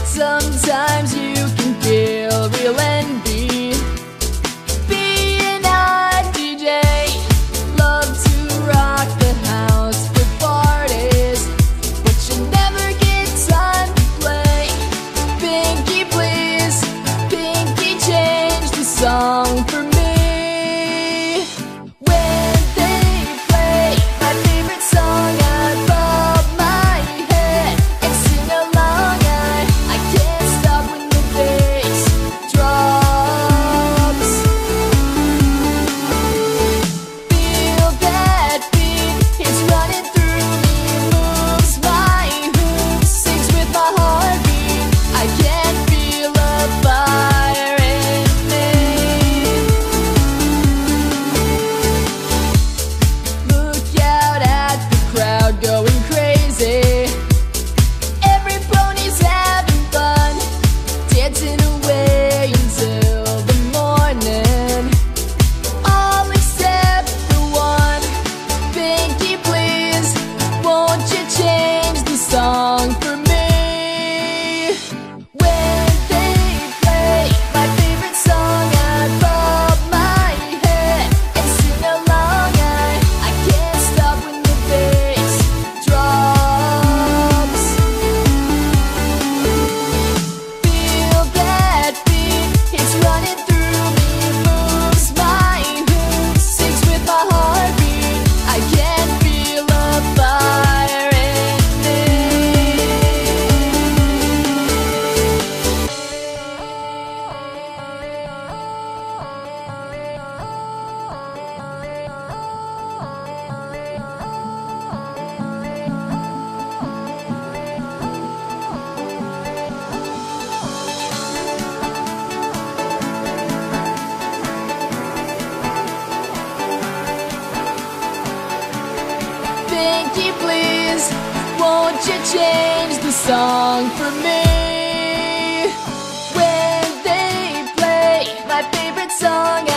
Sometimes you can feel real envy being a DJ. Love to rock the house for parties, but you never get time to play. Pinky, please, Pinky, change the song for me. When they play my favorite song, I bob my head and sing along. I can't stop when the bass drops. Feel that beat, it's running through me, moves my hooves, sings with my heartbeat. I can feel a fire in me. Look out at the crowd going crazy. Every pony's having fun, dancing away until the morning. All except the one. Pinky, please, won't you change the song for me? When they play my favorite song, I bob my head and sing along. I can't stop when the bass drops. Feel that beat, it's running through me, moves my hooves, sings with my heartbeat. I can feel a fire in me. Pinky, please, won't you change the song for me? When they play my favorite song,